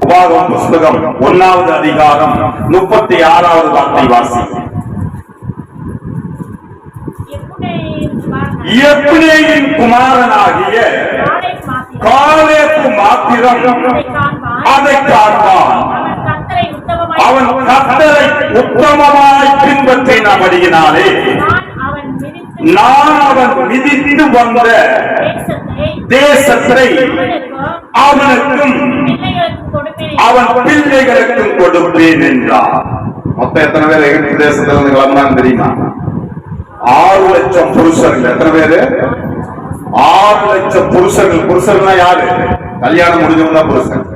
உபாகமம் புஸ்தகம் 1வது அதிகாரம் 36வது வார்த்தை வாசி. எப்னேயின் குமாரனாகிய காலேப் மாத்திரம் அதை காண்பான். அவன் கர்த்தரை உத்தமமாய் பின்பற்றினபடியினாலே நான் அவன் மிதித்து வந்த தேசத்தை அவனுக்கும் அவன் பிள்ளைகளுக்கும் கொடுப்பேன் என்றார். மொத்தம் எத்தனை பேர் எகிப்து தேசத்துல இருந்து கிளம்புனாங்க தெரியுமா? 6 லட்சம் புருஷர்கள். எத்தனை பேரு? 6 லட்சம் புருஷர்கள். புருஷர்கள்னா யாரு? கல்யாணம் முடிஞ்சவங்க தான் புருஷன்.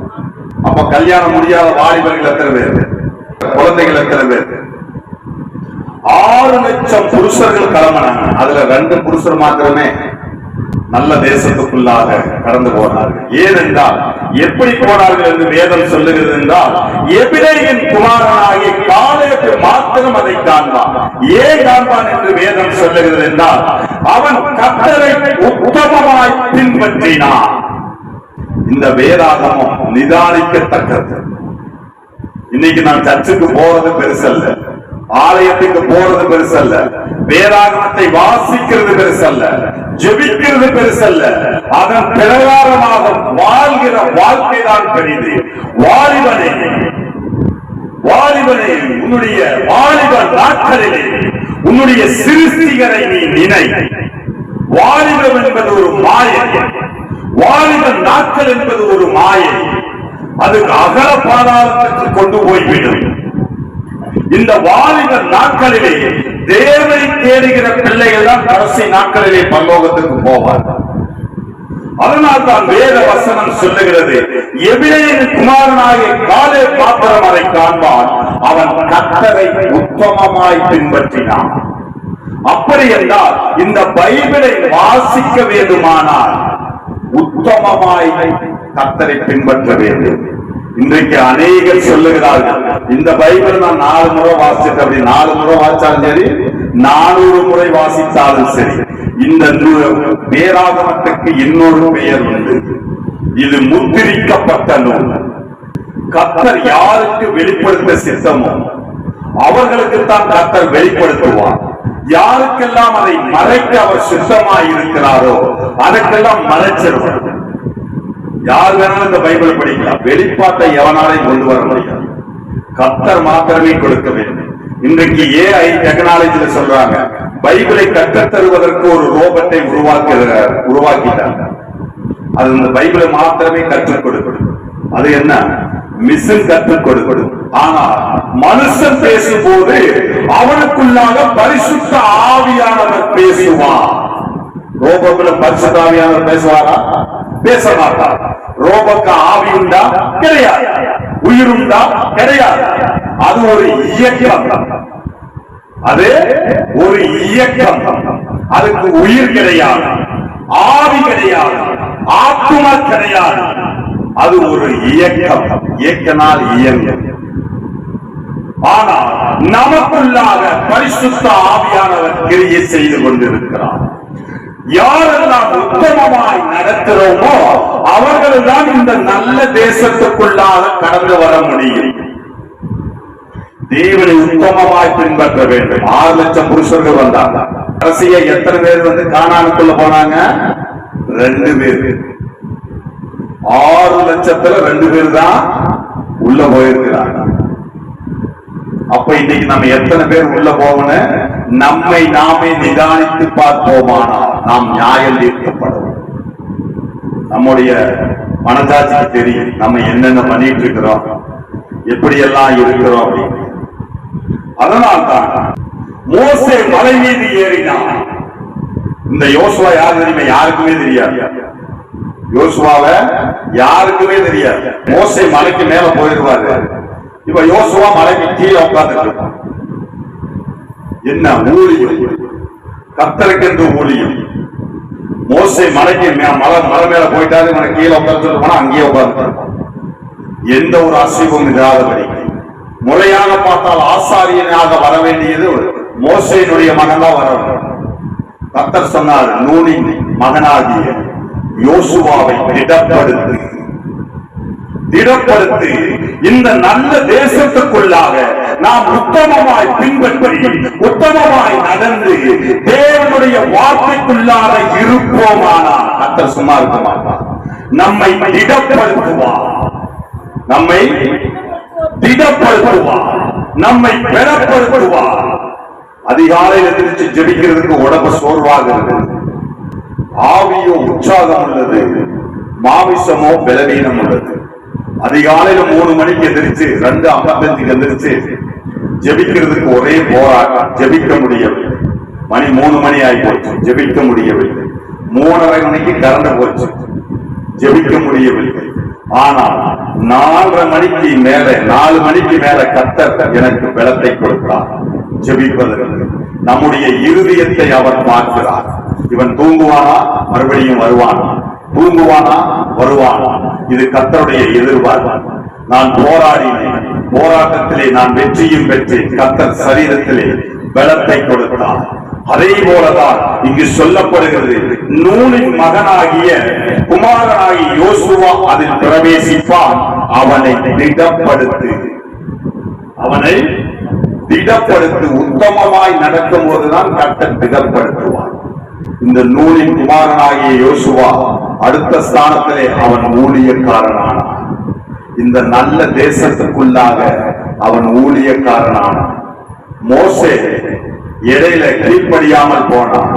அப்ப கல்யாணம் முடியாத வாலிபர்கள் எத்தனை பேர்? குழந்தைகள் எத்தனை பேர்? 6 லட்சம் புருஷர்கள் கிளம்பினாங்க. அதுல 2 புருஷர் மாத்திரமே நல்ல தேசத்துக்குள்ளாக கடந்து போனார்கள். ஏனென்றால் எப்படி போனார்கள் என்று வேதம் சொல்லுகிறது என்றால், எபிரேயின் குமாரனாகிய காலேப் மாத்திரம் அதை காண்பான். ஏன் காண்பான் என்று வேதம் சொல்லுகிறது என்றால், அவன் கர்த்தரை உத்தமமாய் பின்பற்றினான். இந்த வேதாகமம் நிதானிக்கத்தக்கது. இன்னைக்கு நான் சர்ச்சுக்கு போறது பெருசல்ல, ஆலயத்துக்கு போறது பெருசல்ல, வேதாகமத்தை வாசிக்கிறது பெருசல்ல, ஜெபிக்கிறது பெருசல்ல, அதன் பிரகாரமாக வாழ்கிற வாழ்க்கை தான் பெரிது. வாலிபனே, வாலிபனே, உன்னுடைய வாலிப நாட்களிலே உன்னுடைய சிருஷ்டிகரை நீ நினை. வாலிபம் என்பது ஒரு மாயை, வாலிப நாட்கள் என்பது ஒரு மாயை. அதுக்கு அகல பாதாளத்திற்கு கொண்டு போய்விடும். இந்த வாலிப நாட்களிலே தேவனை தேடுகிற பிள்ளைகள் தான் கடைசி நாட்களிலே பரலோகத்துக்கு போவார்கள். அதனால் தான் வேத வசனம் சொல்லுகிறது, எபிரேயின் குமாரனாகிய காலேப் மாத்திரம் அதை காண்பான். அவன் கர்த்தரை உத்தமமாய் பின்பற்றினான். அப்படி என்றால் இந்த பைபிளை வாசிக்க வேண்டுமானால் உத்தமமாய் கர்த்தரை பின்பற்ற வேண்டும். இன்றைக்கு அநேகர் சொல்லுகிறார்கள், இந்த பைபிள் நான் 4 முறை வாசிச்சிட்டு, அப்படி 4 முறை வாசிச்சாலும் சரி, 400 முறை வாசித்தாலும் சரி, இந்த வேதாகமத்துக்கு இன்னொரு பெயர் உண்டு. இது முத்திரிக்கப்பட்ட நூல். கர்த்தர் யாருக்கு வெளிப்படுத்த சித்தமோ அவர்களுக்கு தான் கர்த்தர் வெளிப்படுத்துவார். யாருக்கெல்லாம் அதை மறைக்க அவர் சித்தமாய் இருக்கிறாரோ அதற்கெல்லாம் மறைச்சிருவார். யார் வேணாலும் இந்த பைபிள் படிக்கலாம், வெளிப்பாட்டை எவனாலையும் கொண்டு வர முடியாது. கர்த்தர் மாத்திரமே கொடுக்க வேண்டும். இன்றைக்கு AI டெக்னாலஜில சொல்றாங்க, பைபிளை கற்றுத் தருவதற்கு ஒரு ரோபோட்டை உருவாக்கிட்டாங்க. அது இந்த பைபிளை மாத்திரமே கற்றுக் கொடுக்கும். அது என்ன? மிஷின் கற்றுக் கொடுக்கும். ஆனால் மனுஷன் பேசும்போது அவனுக்குள்ளாக பரிசுத்த ஆவியானவர் பேசுவார். ரோபோக்குள்ள பரிசுத்த ஆவியானவர் பேசுவாரா? பேச மாட்டார். ரோபோக்கு ஆவி உண்டா? கிடையாது. உயிர் உண்டா? கிடையாது. அது ஒரு இயக்கம். அது ஒரு இயக்கம். அதுக்கு உயிர் கிடையாது, ஆவி கிடையாது, ஆத்மா கிடையாது. அது ஒரு இயக்கம். இயக்கனால் இயங்கும். ஆனால் நமக்குள்ளாக பரிசுத்த ஆவியானவர் கிரியை செய்து கொண்டிருக்கிறார். யாரெல்லாம் உத்தமமாய் நடக்கிறோமோ அவர்கள் தான் இந்த நல்ல தேசத்துக்குள்ளாக கடந்து வர முடியும். தேவனை உத்தமமாய் பின்பற்ற வேண்டும். 6 லட்சம் புருஷர்கள் வந்தாங்க. கடைசியா எத்தனை பேர் வந்து கானானுக்குள்ள போனாங்க? 2 பேர். 6 லட்சத்துல 2 பேர் தான் உள்ள போயிருக்கிறாங்க. அப்ப இன்னைக்கு நம்ம எத்தனை பேர் உள்ள போகணும்? நம்மை நாமே நிதானித்து பார்ப்போமானால் நாம் நியாயம் தீர்க்கப்படும். நம்முடைய மனசாட்சிக்கு தெரியும் நம்ம என்னென்ன பண்ணிட்டு இருக்கிறோம், எப்படி எல்லாம் இருக்கிறோம் அப்படின்னு. அதனால்தான் மோசே மலை மீது ஏறினான். இந்த யோசுவா யார் தெரியுமா? யாருக்குமே தெரியாது. யோசுவாவை யாருக்குமே தெரியாது. மோசே மலைக்கு மேல போயிடுவாரு. இப்ப யோசுவா மலைக்கு கீழே உட்கார்ந்துட்டு இருப்பான். என்ன ஊழியம்! கர்த்தருக்கென்று ஊழியம். மோசே மலைக்கு மலை மேல போயிட்டாரு, கீழே உட்கார்ந்துட்டு போனா அங்கேயே உட்கார்ந்து இருப்பான். எந்த ஒரு அசைவும் இல்லாதபடி. முறையாக பார்த்தால் ஆசாரியனாக வர வேண்டியது மோசேனுடைய மகன் தான் வர வேண்டும். கர்த்தர் சொன்னார், நூனின் மகனாகிய யோசுவாவை திடப்படுத்து, திடப்படுத்தி இந்த நல்ல தேசத்துக்குள்ளாக நாம் உத்தமமாய் பின்பற்றி உத்தமமாய் நடந்து தேவனுடைய வார்த்தைக்குள்ளாக இருப்போமானால் கர்த்தர் சும்மா இருக்க மாட்டார். நம்மை திடப்படுத்துவார், நம்மை திடப்படுத்துவார், நம்மை பலப்படுத்துவார். அதிகாலையில் எதிர்த்து ஜெபிக்கிறதுக்கு உடம்பு சோர்வாகிறது, ஆவியோ உற்சாகம் உள்ளது, மாமிசமோ பலவீனம் உள்ளது. அதிகாலையில 3 மணிக்கு எதிர்த்து 2:55 எதிர்த்து ஜெபிக்கிறதுக்கு ஒரே போராட்டம். ஜெபிக்க முடியவில்லை. மணி 3 மணி ஆகி போச்சு, ஜெபிக்க முடியவில்லை. 3:30 மணிக்கு கரண்ட் போச்சு, ஜெபிக்க முடியவில்லை. ஆனால் 4:30 மணிக்கு மேல 4 மணிக்கு மேல கர்த்தர் எனக்கு பலத்தை கொடுக்கிறார் ஜெபிப்பதற்கு. நம்முடைய இருதயத்தை அவர் பார்க்கிறார். இவன் தூங்குவானா மறுபடியும் வருவானா, தூங்குவானா வருவானா, இது கர்த்தருடைய எதிர்பார்ப்பு. நான் போராடினேன், போராட்டத்திலே நான் வெற்றியும் பெற்றேன். கர்த்தர் சரீரத்திலே பலத்தை கொடுத்தார். அதே போலதான் இங்கு சொல்லப்படுகிறது, நூனின் மகனாகிய குமாரனாகிய யோசுவா அதில் பிரவேசிப்பான். அவனை திடப்படுத்து, அவனை திடப்படுத்து. உத்தமமாய் நடக்கும் போதுதான் கர்த்தர் திடப்படுத்துவார். இந்த நூலின் குமாரனாகிய யோசுவா அடுத்த ஸ்தானத்திலே அவன் ஊழியக்காரனானான். இந்த நல்ல தேசத்துக்குள்ளாக அவன் ஊழியக்காரனானான். மோசே இடையில கீழ்ப்படியாமல் போனான்,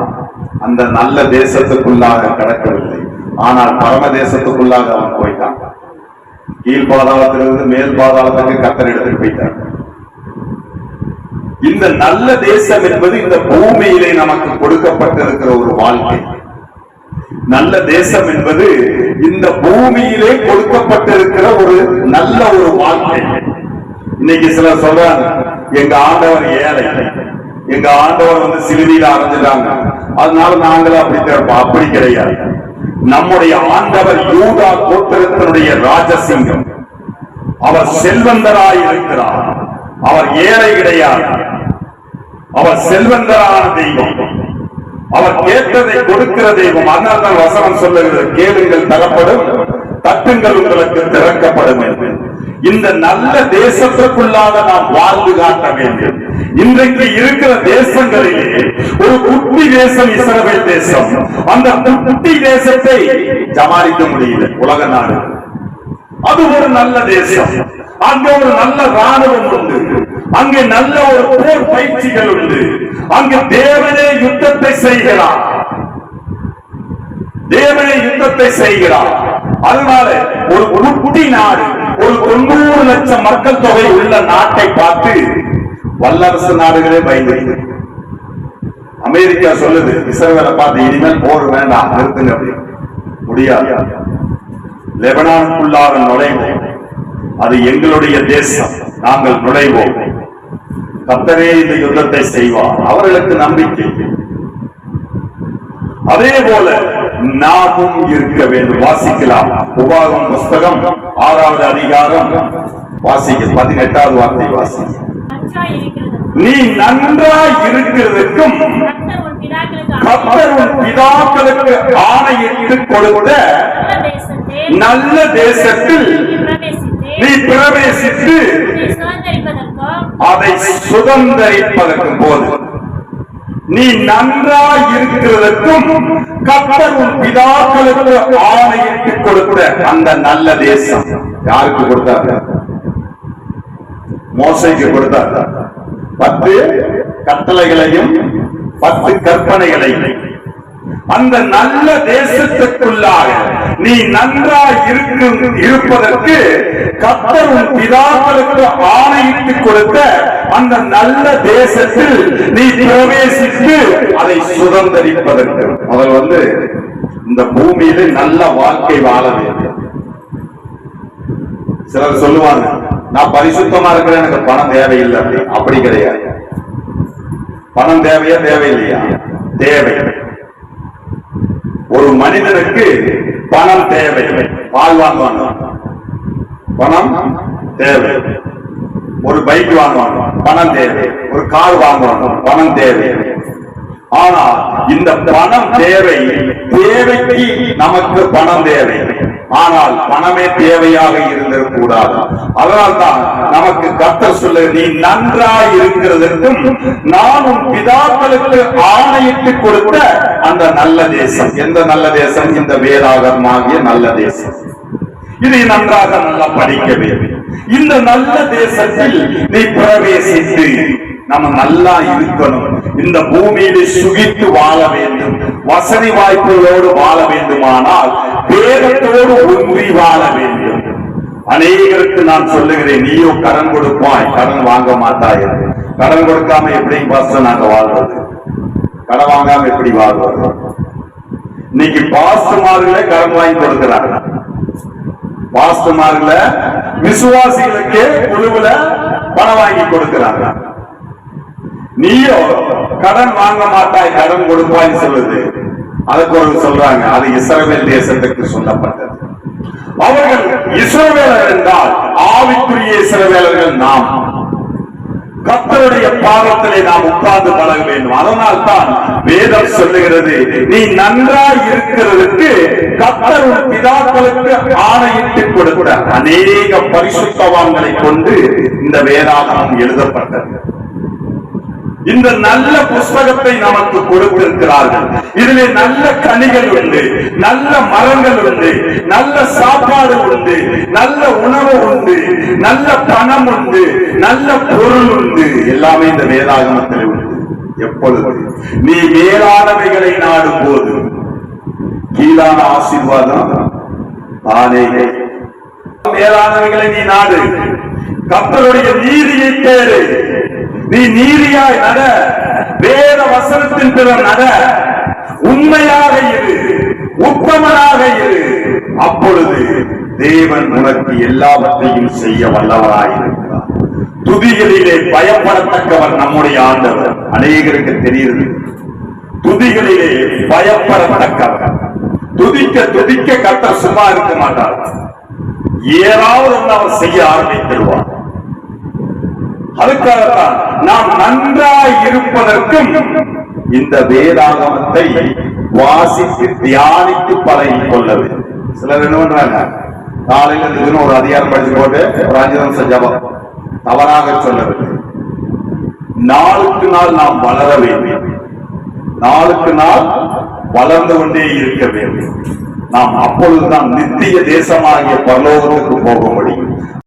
அந்த நல்ல தேசத்துக்குள்ளாக கடக்கவில்லை. ஆனால் பரம தேசத்துக்குள்ளாக அவன் போயிட்டான். கீழ் பாதாளத்திலிருந்து மேல் பாதாளத்துக்கு கர்த்தர் எடுத்துட்டு போயிட்டான். இந்த நல்ல தேசம் என்பது இந்த பூமியிலே நமக்கு கொடுக்கப்பட்டிருக்கிற ஒரு வாழ்க்கை. நல்ல தேசம் என்பது இந்த பூமியிலே கொடுக்கப்பட்டிருக்கிற ஒரு நல்ல ஒரு வாழ்க்கை. இன்னைக்கு சிலர் சொல்றாங்க, எங்க ஆண்டவர் ஏழை, எங்க ஆண்டவர் சிலுவையில அரைஞ்சிட்டாங்க, அதனால நாங்களும் அப்படி திறப்போம். அப்படி கிடையாது. நம்முடைய ஆண்டவர் யூதா கோத்திரத்தினுடைய ராஜசிங்கம். அவர் செல்வந்தராய் இருக்கிறார். அவர் ஏழை கிடையாது. அவர் செல்வந்தரான தெய்வம். அவர் கேட்டதை கொடுக்கிற தெய்வம். அதனால்தான் வசனம் சொல்லுகிறது, கேளுங்கள் தரப்படும், தட்டுங்கள் உங்களுக்கு திறக்கப்படும் என்று. இந்த நல்ல தேசத்திற்குள்ளாக நாம் வாழ்ந்து காட்ட வேண்டும். இன்றைக்கு இருக்கிற தேசங்களிலே ஒரு குட்டி தேசம் இஸ்ரவேல் தேசம். அந்த குட்டி தேசத்தை சமாளிக்க முடியல உலக நாடு. அது ஒரு நல்ல தேசம். அங்கே ஒரு நல்ல ராணுவம் உண்டு, அங்கே நல்ல ஒரு போர் பயிற்சிகள் உண்டு, அங்கே தேவனே யுத்தத்தை செய்கிறார், தேவனே யுத்தத்தை செய்கிறார். அதனால ஒரு குட்டி நாடு, ஒரு 90 லட்சம் மக்கள் தொகை உள்ள நாட்டை பார்த்து வல்லரசு நாடுகளே பயந்து. அமெரிக்கா சொல்லுது இஸ்ரவேலை பார்த்து, இனிமேல் போர் வேண்டாம், நிறுத்துங்க. முடியாது. லெபனானுக்குள்ளாக நுழைவோம், அது எங்களுடைய தேசம், நாங்கள் நுழைவோம், கர்த்தரே இந்த யுத்தத்தை செய்வார். அவர்களுக்கு நம்பிக்கை. அதே போல நாமும் இருக்க வேண்டும். வாசிக்கலாம், உபாகமம் புஸ்தகம் 6வது அதிகாரம் வாசிக்க 18வது வார்த்தை வாசிக்க. நீ நன்றாய் இருக்கிறதுக்கும் கர்த்தர் உன் பிதாக்களுக்கு ஆணையிட்டு கொடுத்த நல்ல தேசத்தில் நீ பிரவேசித்து அதை சுதந்தரிப்பதற்கு போது, நீ நன்றாய் இருக்கிறதற்கும் கர்த்தர் உன் பிதாக்களுக்கு ஆணையிட்டு கொடுத்த அந்த நல்ல தேசம் யாருக்கு கொடுத்தார்? மோசேக்கு கொடுத்தார். 10 கட்டளைகளையும் 10 கற்பனைகளையும். அந்த நல்ல தேசத்துக்குள்ளாக நீ நன்றாய் இருப்பதற்கு கர்த்தர் உன் பிதாக்களுக்கு ஆணையிட்டு கொடுத்த அந்த நல்ல தேசத்தில் நீ பிரவேசித்து அதை சுதந்தரிப்பதற்கு. முதல் இந்த பூமியில நல்ல வாழ்க்கை வாழ வேண்டும். சிலர் சொல்லுவாங்க, நான் பரிசுத்தமா இருக்கிறேன், எனக்கு பணம் தேவையில்லை. அப்படி கிடையாது. பணம் தேவையா தேவையில்லையா? தேவை. ஒரு மனிதனுக்கு பணம் தேவை. பால் வாங்குவாங்க, பணம் தேவை. ஒரு பைக் வாங்குவாங்க, பணம் தேவை. ஒரு கார் வாங்குவாங்க, பணம் தேவை. ஆனா இந்த பணம் தேவை, தேவைக்கு நமக்கு பணம் தேவை. ஆனால் பணமே தேவையாக இருந்திடக்கூடாது. அதனால்தான் நமக்கு கர்த்தர் சொல்ல, நீ நன்றாய் இருக்கிறதற்கும் நானும் பிதாக்களுக்கு ஆணையிட்டு கொடுத்த அந்த நல்ல தேசம். எந்த நல்ல தேசம்? இந்த வேதாகமாகிய நல்ல தேசம். இதை நன்றாக நல்லா படிக்க வேண்டும். இந்த நல்ல தேசத்தில் நீ பிரவேசித்து நம்ம நல்லா இருக்கணும். இந்த பூமியிலே சுகித்து வாழ வேண்டும். வசதி வாய்ப்புகளோடு வாழ வேண்டுமானால் வேதத்தோடு ஒன்றி வாழ வேண்டும். அநேகருக்கு நான் சொல்லுகிறேன், நீயோ கடன் கொடுப்பாய், கடன் வாங்க மாட்டாய். கடன் கொடுக்காம எப்படி பாஸ்டர் நாங்க வாழ்றது? கடன் வாங்காம எப்படி வாழ்றது? இன்னைக்கு பாஸ்டர்மார்களே கடன் வாங்கி கொடுக்கிறாங்க. பாஸ்டர்மார்கள விசுவாசிகளுக்கு குழுவுல பணம் வாங்கி கொடுக்கிறாங்க. நீயோ கடன் வாங்க மாட்டாய், கடன் கொடுப்பாய் சொல்லுது. அதுக்கு ஒரு சொல்றாங்க, அது இஸ்ரவேல் தேசத்துக்கு சொல்லப்பட்டது. அவர்கள் இஸ்ரவேலர் என்றால் ஆவிக்குரிய இஸ்ரவேலர்கள் நாம். கர்த்தருடைய பாதத்திலே நாம் உட்கார்ந்து பழக வேண்டும். அதனால் தான் வேதம் சொல்லுகிறது, நீ நன்றாய் இருக்கிறதுக்கு கர்த்தர் பிதாக்களுக்கு ஆணையிட்டு கொடுத்த அநேக பரிசுத்தவான்களை கொண்டு இந்த வேதாகமம் எழுதப்பட்டது. இந்த நல்ல புஸ்தகத்தை நமக்கு கொடுத்திருக்கிறார்கள். இதிலே நல்ல கனிகள் உண்டு, நல்ல மரங்கள் உண்டு, நல்ல சாப்பாடு உண்டு, நல்ல உணவு உண்டு, நல்ல பணம் உண்டு, நல்ல பொருள் உண்டு. எல்லாமே இந்த வேதாகமத்தில் உண்டு. எப்பொழுது நீ மேலானவைகளை நாடும் போது கீழான ஆசீர்வாதம் தானே. மேலானவைகளை நீ நாடு, கர்த்தருடைய நீதியை தேடு. நீ நீதியாய் நட, வேத வசனத்தின் பிறர் நட, உண்மையாக இரு, உத்தமனாக இரு. அப்பொழுது தேவன் உனக்கு எல்லாவற்றையும் செய்ய வல்லவராயிருக்கிறார். துதிகளிலே பயப்படத்தக்கவர் நம்முடைய ஆண்டவர். அநேகருக்கு தெரியுது, துதிகளிலே பயப்படத்தக்கவர். துதிக்க துதிக்க கர்த்தர் சும்மா இருக்க மாட்டார். ஏதாவது ஒன்று அவர் செய்ய ஆரம்பித்திருவார். அதுக்காகத்தான் நாம் நன்றாய் இருப்பதற்கும் இந்த வேதாகமத்தை வாசித்து தியானித்து பழகிக் கொள்ள வேண்டும். சிலர் என்ன பண்றாங்க, காலையில் இதுன்னு ஒரு அதிகாரம் படிச்சு போட்டு ஒரு 5 நிமிஷம் ஜபம். தவறாக சொல்லவில்லை. நாளுக்கு நாள் நாம் வளர வேண்டும். நாளுக்கு நாள் வளர்ந்து கொண்டே இருக்க வேண்டும். நாம் அப்பொழுதுதான் நித்திய தேசமாகிய பரலோகத்துக்கு போக முடியும்.